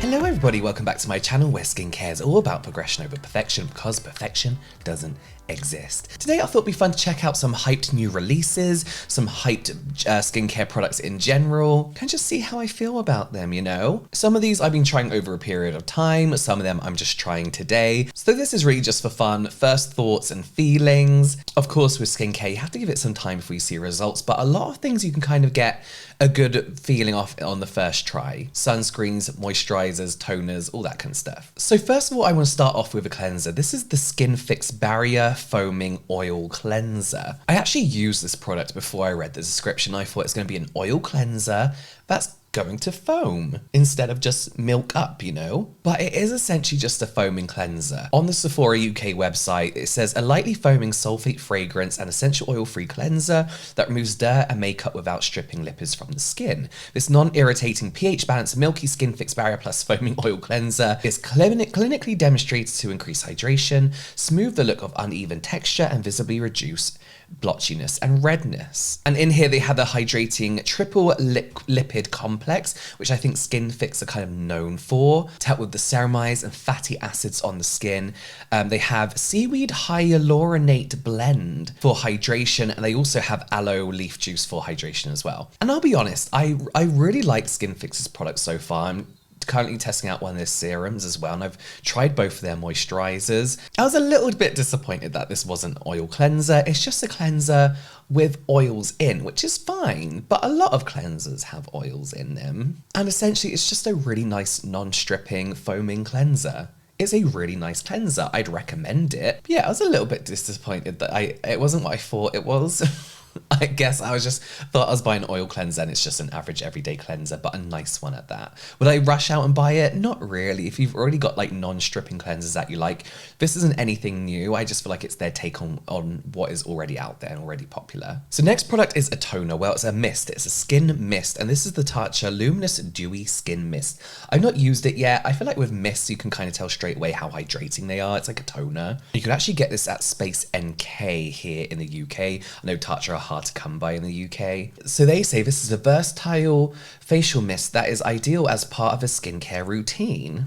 Hello everybody, welcome back to my channel where skincare is all about progression over perfection because perfection doesn't exist. Today I thought it'd be fun to check out some hyped new releases, some hyped skincare products in general, and just see how I feel about them, you know? Some of these I've been trying over a period of time, some of them I'm just trying today. So this is really just for fun, first thoughts and feelings. Of course with skincare you have to give it some time before you see results, but a lot of things you can kind of get a good feeling off on the first try. Sunscreens, moisturizers, toners, all that kind of stuff. So first of all, I want to start off with a cleanser. This is the Skinfix Barrier Foaming Oil Cleanser. I actually used this product before I read the description. I thought it's going to be an oil cleanser that's going to foam instead of just milk up, you know? But it is essentially just a foaming cleanser. On the Sephora UK website, it says a lightly foaming sulfate fragrance and essential oil-free cleanser that removes dirt and makeup without stripping lipids from the skin. This non-irritating pH-balanced milky Skinfix Barrier Plus foaming oil cleanser is clinically demonstrated to increase hydration, smooth the look of uneven texture, and visibly reduce blotchiness and redness. And in here they have the hydrating triple lipid complex, which I think Skinfix are kind of known for, to help with the ceramides and fatty acids on the skin. They have seaweed hyaluronate blend for hydration, and they also have aloe leaf juice for hydration as well. And I'll be honest, I really like Skinfix's products so far. I'm currently testing out one of their serums as well, and I've tried both of their moisturizers. I was a little bit disappointed that this wasn't an oil cleanser. It's just a cleanser with oils in, which is fine, but a lot of cleansers have oils in them. And essentially it's just a really nice non-stripping foaming cleanser. It's a really nice cleanser. I'd recommend it. But yeah, I was a little bit disappointed that it wasn't what I thought it was. I guess I thought I was buying an oil cleanser and it's just an average everyday cleanser, but a nice one at that. Would I rush out and buy it? Not really. If you've already got like non-stripping cleansers that you like, this isn't anything new. I just feel like it's their take on what is already out there and already popular. So next product is a toner. Well, it's a mist. It's a skin mist, and this is the Tatcha Luminous Dewy Skin Mist. I've not used it yet. I feel like with mists you can kind of tell straight away how hydrating they are. It's like a toner. You can actually get this at Space NK here in the UK. I know Tatcha are hard to come by in the UK. So they say this is a versatile facial mist that is ideal as part of a skincare routine.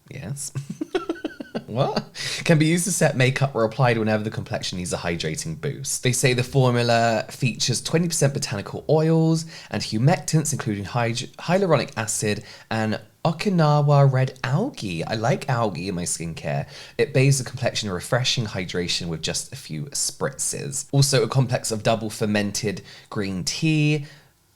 Yes. What? Can be used to set makeup or applied whenever the complexion needs a hydrating boost. They say the formula features 20% botanical oils and humectants, including hyaluronic acid and Okinawa red algae. I like algae in my skincare. It bathes the complexion in refreshing hydration with just a few spritzes. Also a complex of double fermented green tea,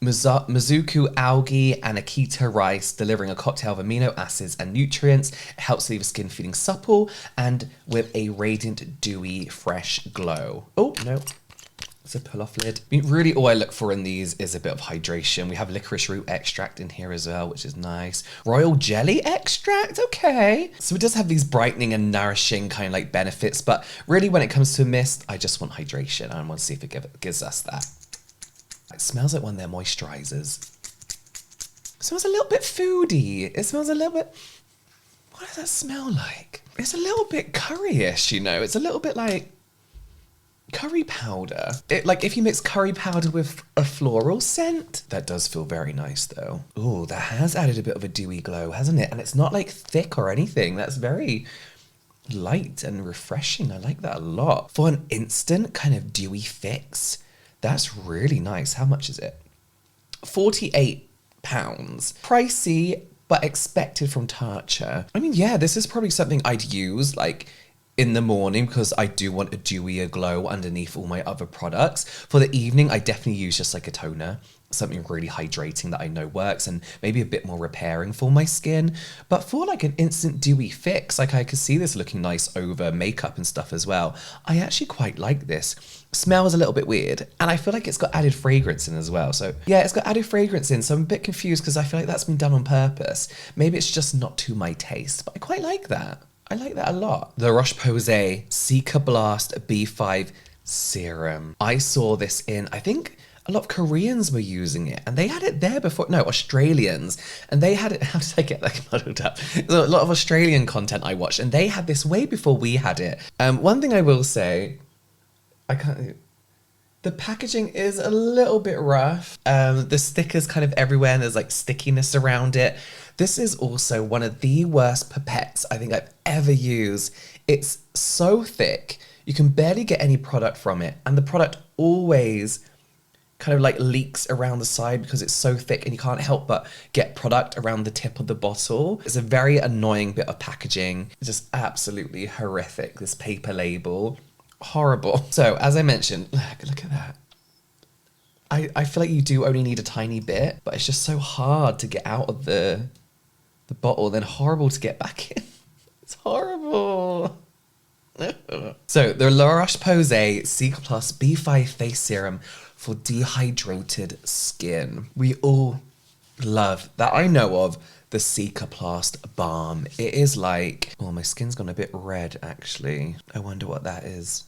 Mizuku algae and Akita rice, delivering a cocktail of amino acids and nutrients. It helps leave skin feeling supple and with a radiant, dewy, fresh glow. Oh, no. It's a pull-off lid. I mean, really all I look for in these is a bit of hydration. We have licorice root extract in here as well, which is nice. Royal jelly extract, okay. So it does have these brightening and nourishing kind of like benefits, but really when it comes to a mist, I just want hydration and I want to see if it gives us that. It smells like one of their moisturizers. It smells a little bit foodie. It smells a little bit... What does that smell like? It's a little bit curry-ish, you know? It's a little bit like curry powder. Like if you mix curry powder with a floral scent. That does feel very nice though. Ooh, that has added a bit of a dewy glow, hasn't it? And it's not like thick or anything. That's very light and refreshing. I like that a lot. For an instant kind of dewy fix, that's really nice. How much is it? £48. Pricey, but expected from Tatcha. I mean, yeah, this is probably something I'd use like in the morning because I do want a dewier glow underneath all my other products. For the evening, I definitely use just like a toner, something really hydrating that I know works and maybe a bit more repairing for my skin. But for like an instant dewy fix, like I could see this looking nice over makeup and stuff as well. I actually quite like this. Smells a little bit weird and I feel like it's got added fragrance in as well. So yeah, it's got added fragrance in, so I'm a bit confused because I feel like that's been done on purpose. Maybe it's just not to my taste, but I quite like that. I like that a lot. The Roche Posay Cicaplast B5 Serum. I saw this in, I think a lot of Koreans were using it and they had it there before. No, Australians. And they had it, how did I get that muddled up? There's a lot of Australian content I watched and they had this way before we had it. One thing I will say, I can't, The packaging is a little bit rough. The sticker's kind of everywhere and there's like stickiness around it. This is also one of the worst pipettes I think I've ever used. It's so thick, you can barely get any product from it. And the product always kind of like leaks around the side because it's so thick and you can't help but get product around the tip of the bottle. It's a very annoying bit of packaging. It's just absolutely horrific, this paper label. Horrible. So as I mentioned, look at that. I feel like you do only need a tiny bit, but it's just so hard to get out of the bottle, then horrible to get back in. It's horrible. So the Roche Posay Cicaplast B5 face serum for dehydrated skin. We all love, that I know of, the Cicaplast balm. It is like, oh, my skin's gone a bit red actually. I wonder what that is.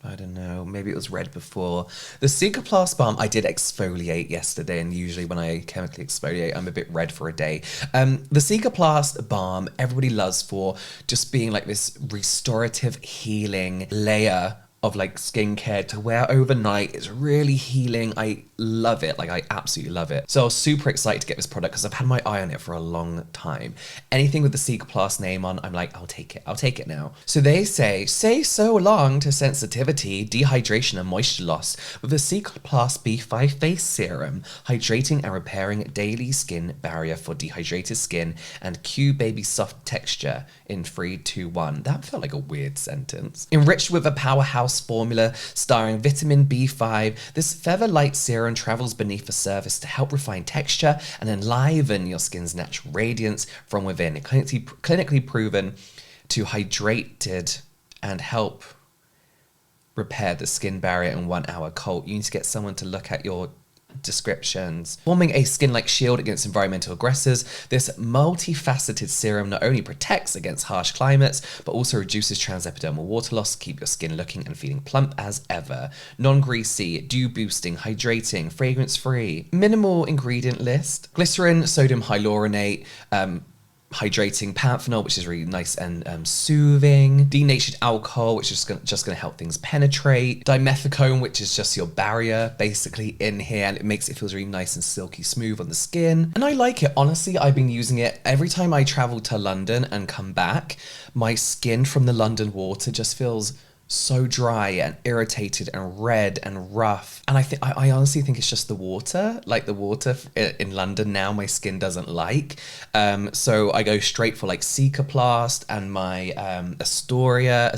I don't know, maybe it was red before. The Cicaplast balm, I did exfoliate yesterday, and usually when I chemically exfoliate, I'm a bit red for a day. The Cicaplast balm, everybody loves for just being like this restorative healing layer of like skincare to wear overnight. It's really healing. I love it. Like I absolutely love it. So I was super excited to get this product because I've had my eye on it for a long time. Anything with the Cicaplast name on, I'm like, I'll take it. I'll take it now. So they say so long to sensitivity, dehydration and moisture loss with the Cicaplast B5 face serum, hydrating and repairing daily skin barrier for dehydrated skin and Q baby soft texture in 3, 2, 1. That felt like a weird sentence. Enriched with a powerhouse formula starring vitamin B5, this feather light serum travels beneath the surface to help refine texture and enliven your skin's natural radiance from within. Clinically proven to hydrated and help repair the skin barrier in 1 hour cold. You need to get someone to look at your descriptions. Forming a skin-like shield against environmental aggressors, this multifaceted serum not only protects against harsh climates, but also reduces transepidermal water loss to keep your skin looking and feeling plump as ever. Non-greasy, dew-boosting, hydrating, fragrance-free, minimal ingredient list, glycerin, sodium hyaluronate, hydrating panthenol, which is really nice and soothing, denatured alcohol, which is just going to help things penetrate, dimethicone, which is just your barrier basically in here, and it makes it feel really nice and silky smooth on the skin. And I like it. Honestly, I've been using it every time I travel to London and come back. My skin from the London water just feels so dry and irritated and red and rough, and I honestly think it's just the water. Like the water in London now my skin doesn't like, so I go straight for like Cicaplast and my Astoria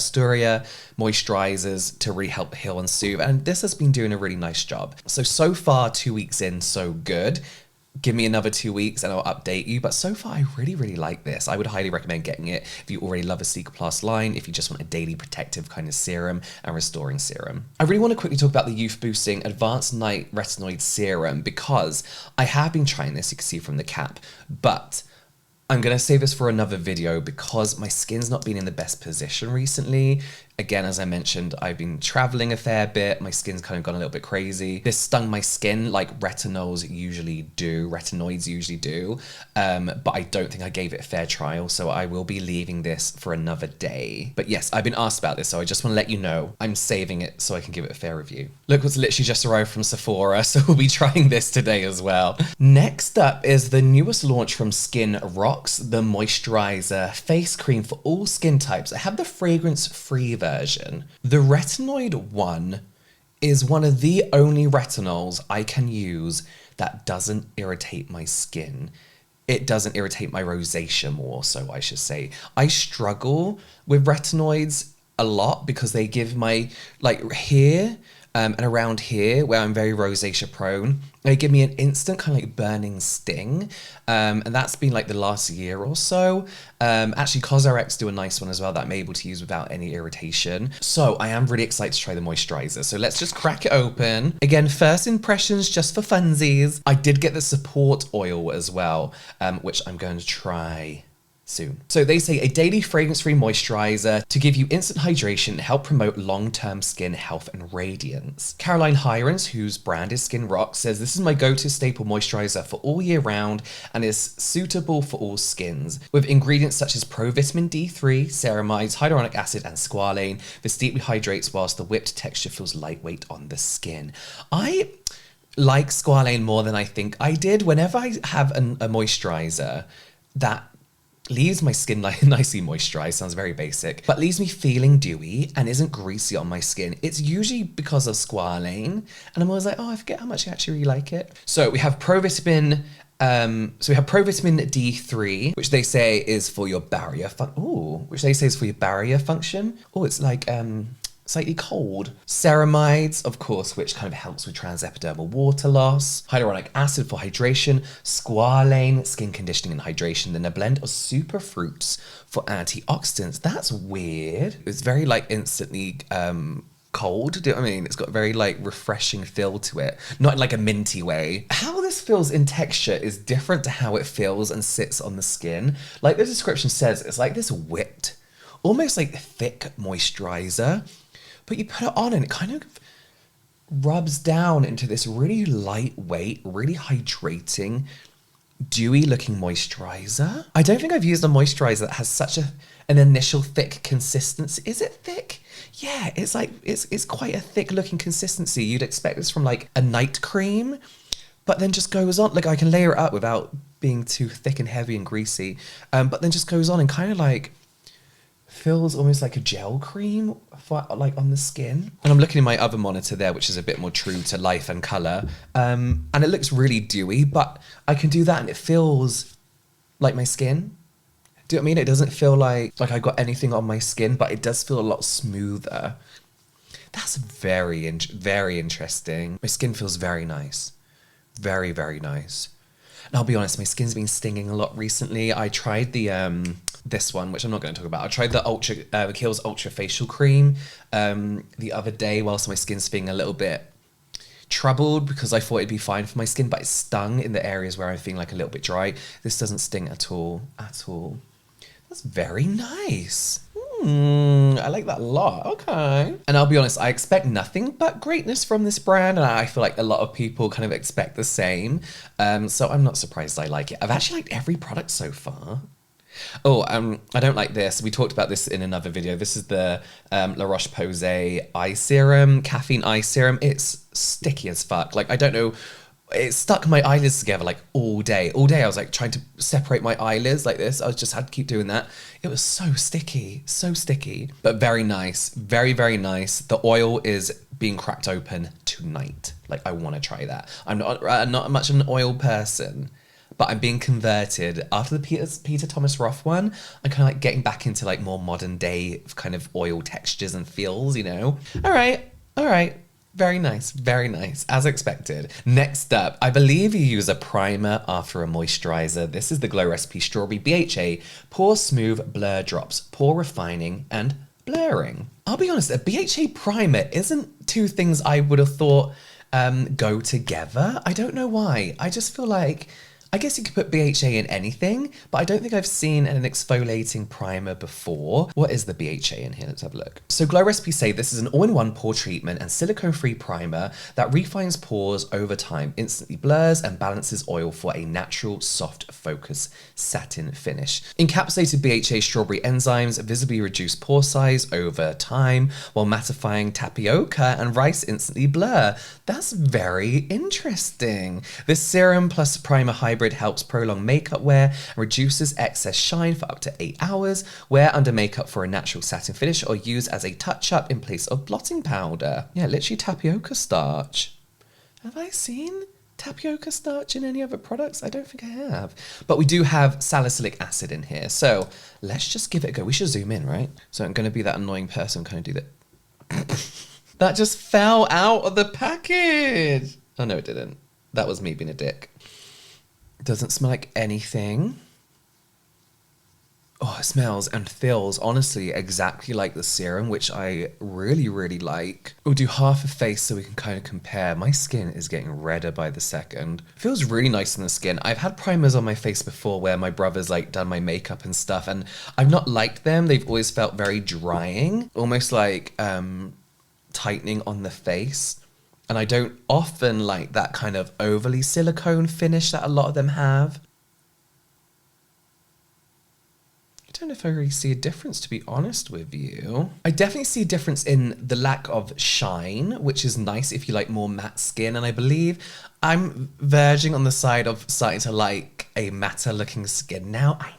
moisturizers to really help heal and soothe, and this has been doing a really nice job. So far 2 weeks in, so good. Give me another 2 weeks and I'll update you. But so far, I really like this. I would highly recommend getting it if you already love a Cicaplast line, if you just want a daily protective kind of serum and restoring serum. I really want to quickly talk about the Youth Boosting Advanced Night Retinoid Serum because I have been trying this, you can see from the cap, but I'm going to save this for another video because my skin's not been in the best position recently. Again, as I mentioned, I've been traveling a fair bit. My skin's kind of gone a little bit crazy. This stung my skin like retinoids usually do, but I don't think I gave it a fair trial, so I will be leaving this for another day. But yes, I've been asked about this, so I just want to let you know I'm saving it so I can give it a fair review. Look what's literally just arrived from Sephora, so we'll be trying this today as well. Next up is the newest launch from SKINROCKS, the Moisturizer face cream for all skin types. I have the fragrance-free version. The retinoid one is one of the only retinols I can use that doesn't irritate my skin. It doesn't irritate my rosacea more so, I should say. I struggle with retinoids a lot because they give my, like here and around here where I'm very rosacea prone, they give me an instant kind of like burning sting. And that's been like the last year or so. Actually, CosRx do a nice one as well that I'm able to use without any irritation. So I am really excited to try the moisturizer. So let's just crack it open. Again, first impressions just for funsies. I did get the support oil as well, which I'm going to try soon. So they say a daily fragrance-free moisturizer to give you instant hydration and help promote long-term skin health and radiance. Caroline Hirons, whose brand is SkinROCKS, says this is my go-to staple moisturizer for all year round and is suitable for all skins. With ingredients such as provitamin D3, ceramides, hyaluronic acid, and squalane, this deeply hydrates whilst the whipped texture feels lightweight on the skin. I like squalane more than I think I did. Whenever I have a moisturizer that leaves my skin like nicely moisturized, sounds very basic, but leaves me feeling dewy and isn't greasy on my skin, it's usually because of squalane. And I'm always like, oh, I forget how much I actually really like it. So we have provitamin D3, which they say is for your barrier function. Oh, it's like slightly cold. Ceramides, of course, which kind of helps with transepidermal water loss. Hyaluronic acid for hydration. Squalane, skin conditioning and hydration. Then a blend of super fruits for antioxidants. That's weird. It's very like instantly cold. Do you know what I mean? It's got a very like refreshing feel to it. Not in like a minty way. How this feels in texture is different to how it feels and sits on the skin. Like the description says, it's like this whipped, almost like thick moisturizer. But you put it on and it kind of rubs down into this really lightweight, really hydrating, dewy looking moisturizer. I don't think I've used a moisturizer that has such an initial thick consistency. Is it thick? Yeah, it's like, it's quite a thick looking consistency. You'd expect this from like a night cream, but then just goes on. Like I can layer it up without being too thick and heavy and greasy. But then just goes on and kind of like feels almost like a gel cream for, like on the skin. And I'm looking at my other monitor there, which is a bit more true to life and color. And it looks really dewy, but I can do that and it feels like my skin. Do you know what I mean? It doesn't feel like I got anything on my skin, but it does feel a lot smoother. That's very interesting. My skin feels very nice. Very, very nice. And I'll be honest, my skin's been stinging a lot recently. I tried the this one, which I'm not going to talk about. I tried the Kiehl's Ultra Facial Cream the other day whilst my skin's feeling a little bit troubled because I thought it'd be fine for my skin, but it stung in the areas where I'm feeling like a little bit dry. This doesn't sting at all, That's very nice. I like that a lot. Okay. And I'll be honest, I expect nothing but greatness from this brand, and I feel like a lot of people kind of expect the same. So I'm not surprised I like it. I've actually liked every product so far. Oh, I don't like this. We talked about this in another video. This is the La Roche Posay eye serum, caffeine eye serum. It's sticky as fuck. Like, I don't know. It stuck my eyelids together like all day. All day I was like trying to separate my eyelids like this. I just had to keep doing that. It was so sticky, but very nice. Very, very nice. The oil is being cracked open tonight. Like, I want to try that. I'm not much of an oil person, but I'm being converted after the Peter Thomas Roth one. I'm kind of like getting back into like more modern day kind of oil textures and feels, you know? All right. Very nice, as expected. Next up, I believe you use a primer after a moisturizer. This is the Glow Recipe Strawberry BHA Pore-Smooth Blur Drops, Pore Refining and Blurring. I'll be honest, a BHA primer isn't two things I would have thought go together. I don't know why. I just feel like, I guess you could put BHA in anything, but I don't think I've seen an exfoliating primer before. What is the BHA in here? Let's have a look. So Glow Recipe say this is an all-in-one pore treatment and silicone-free primer that refines pores over time, instantly blurs and balances oil for a natural, soft, focus satin finish. Encapsulated BHA strawberry enzymes visibly reduce pore size over time, while mattifying tapioca and rice instantly blur. That's very interesting. This serum plus primer hybrid helps prolong makeup wear and reduces excess shine for up to 8 hours. Wear under makeup for a natural satin finish or use as a touch-up in place of blotting powder. Yeah, literally tapioca starch. Have I seen tapioca starch in any other products? I don't think I have. But we do have salicylic acid in here. So let's just give it a go. We should zoom in, right? So I'm going to be that annoying person, kind of do that. That just fell out of the package. Oh, no, it didn't. That was me being a dick. Doesn't smell like anything. Oh, it smells and feels honestly exactly like the serum, which I really, really like. We'll do half a face so we can kind of compare. My skin is getting redder by the second. Feels really nice in the skin. I've had primers on my face before where my brother's like done my makeup and stuff, and I've not liked them. They've always felt very drying, almost like tightening on the face. And I don't often like that kind of overly silicone finish that a lot of them have. I don't know if I really see a difference, to be honest with you. I definitely see a difference in the lack of shine, which is nice if you like more matte skin. And I believe I'm verging on the side of starting to like a matter looking skin now. I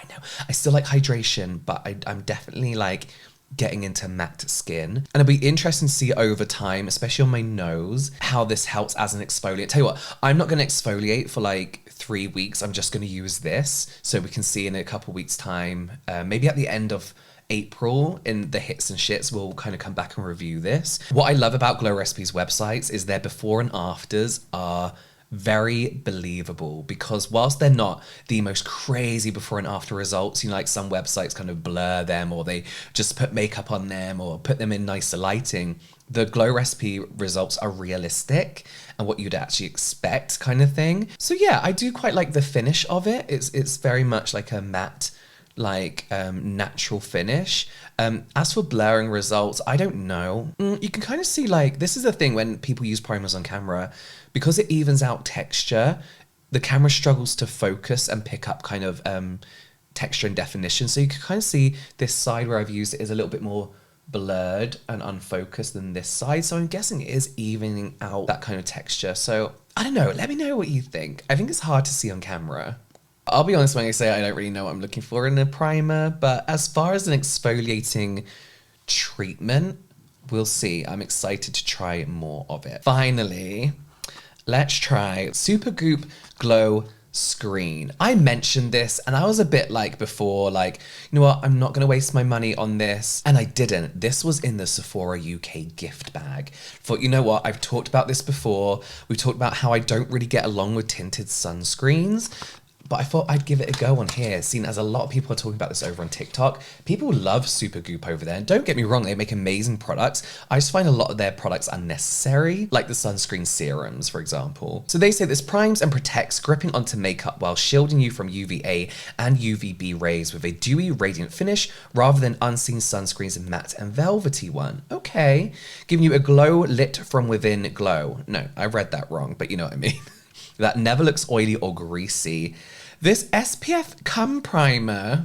know. I still like hydration, but I'm definitely like getting into matte skin. And it'll be interesting to see over time, especially on my nose, how this helps as an exfoliant. Tell you what, I'm not going to exfoliate for like 3 weeks. I'm just going to use this so we can see in a couple weeks time, maybe at the end of April in the hits and shits, we'll kind of come back and review this. What I love about Glow Recipes websites is their before and afters are very believable, because whilst they're not the most crazy before and after results, you know, like some websites kind of blur them or they just put makeup on them or put them in nicer lighting, the Glow Recipe results are realistic and what you'd actually expect kind of thing. So yeah, I do quite like the finish of it. It's very much like a matte, like natural finish. As for blurring results, I don't know. You can kind of see, like, this is the thing when people use primers on camera, because it evens out texture, the camera struggles to focus and pick up kind of texture and definition. So you can kind of see this side where I've used it is a little bit more blurred and unfocused than this side. So I'm guessing it is evening out that kind of texture. So I don't know. Let me know what you think. I think it's hard to see on camera. I'll be honest when I say I don't really know what I'm looking for in a primer, but as far as an exfoliating treatment, we'll see. I'm excited to try more of it. Finally, let's try Supergoop Glowscreen. I mentioned this and I was a bit like before, like, you know what, I'm not going to waste my money on this. And I didn't. This was in the Sephora UK gift bag. Thought, you know what, I've talked about this before. We talked about how I don't really get along with tinted sunscreens. But I thought I'd give it a go on here, seeing as a lot of people are talking about this over on TikTok. People love Supergoop over there. Don't get me wrong, they make amazing products. I just find a lot of their products unnecessary, like the sunscreen serums, for example. So they say this primes and protects, gripping onto makeup while shielding you from UVA and UVB rays with a dewy, radiant finish, rather than unseen sunscreen's matte and velvety one. Okay, giving you a glow lit from within glow. No, I read that wrong, but you know what I mean. That never looks oily or greasy. This SPF Cum Primer,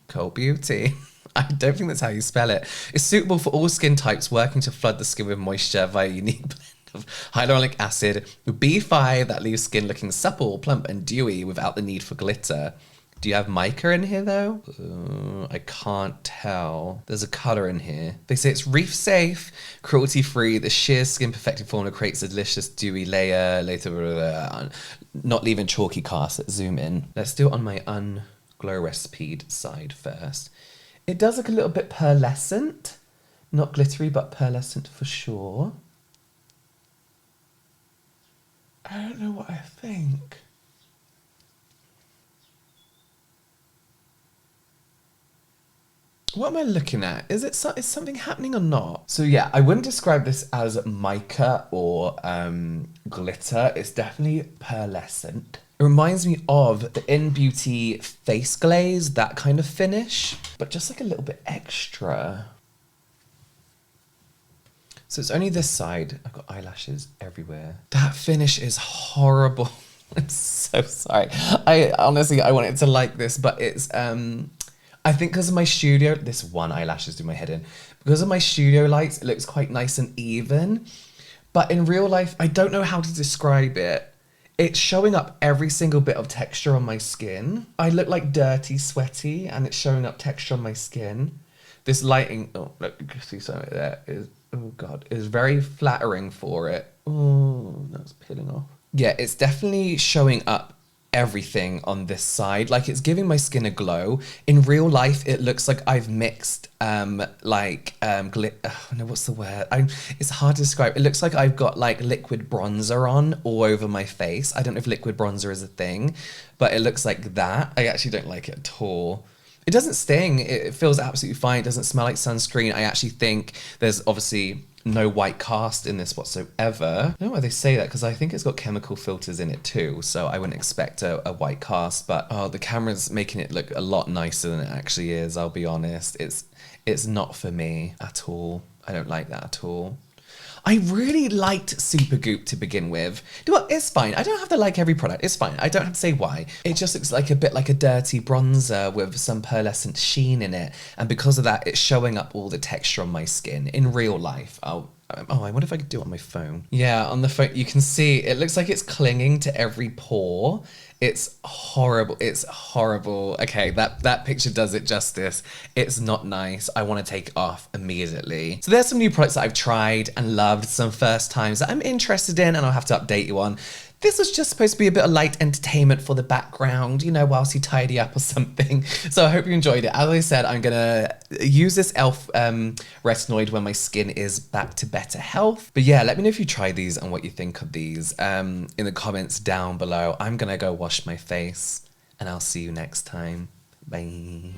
Cold Beauty, I don't think that's how you spell it, is suitable for all skin types, working to flood the skin with moisture via a unique blend of hyaluronic acid with B5 that leaves skin looking supple, plump and dewy without the need for glitter. Do you have mica in here though? I can't tell. There's a colour in here. They say it's reef safe, cruelty free. The sheer skin perfecting formula creates a delicious dewy layer. Later, not leaving chalky cast. Let's zoom in. Let's do it on my unglow recipe side first. It does look a little bit pearlescent. Not glittery, but pearlescent for sure. I don't know what I think. What am I looking at? Is something happening or not? So yeah, I wouldn't describe this as mica or glitter. It's definitely pearlescent. It reminds me of the In Beauty face glaze, that kind of finish, but just like a little bit extra. So it's only this side. I've got eyelashes everywhere. That finish is horrible. I'm so sorry. I wanted to like this, but it's I think because of my studio, this one eyelash is doing my head in. Because of my studio lights, it looks quite nice and even. But in real life, I don't know how to describe it. It's showing up every single bit of texture on my skin. I look like dirty, sweaty, and it's showing up texture on my skin. This lighting, oh, look, you can see something there. Oh God, is very flattering for it. Oh, that's peeling off. Yeah, it's definitely showing up everything on this side, like it's giving my skin a glow. In real life, it looks like I've mixed no, what's the word? It's hard to describe. It looks like I've got like liquid bronzer on all over my face. I don't know if liquid bronzer is a thing, but it looks like that. I actually don't like it at all. It doesn't sting, it feels absolutely fine, it doesn't smell like sunscreen. I actually think there's obviously no white cast in this whatsoever. I don't know why they say that, because I think it's got chemical filters in it too, so I wouldn't expect a white cast, but oh, the camera's making it look a lot nicer than it actually is, I'll be honest. It's not for me at all. I don't like that at all. I really liked Supergoop to begin with. Well, it's fine. I don't have to like every product. It's fine. I don't have to say why. It just looks like a bit like a dirty bronzer with some pearlescent sheen in it. And because of that, it's showing up all the texture on my skin in real life. Oh, I wonder if I could do it on my phone. Yeah, on the phone, you can see it looks like it's clinging to every pore. It's horrible. It's horrible. Okay, that picture does it justice. It's not nice. I want to take it off immediately. So there's some new products that I've tried and loved, some first times that I'm interested in and I'll have to update you on. This was just supposed to be a bit of light entertainment for the background, you know, whilst you tidy up or something. So I hope you enjoyed it. As I said, I'm gonna use this e.l.f. retinoid when my skin is back to better health. But yeah, let me know if you try these and what you think of these in the comments down below. I'm gonna go wash my face and I'll see you next time. Bye.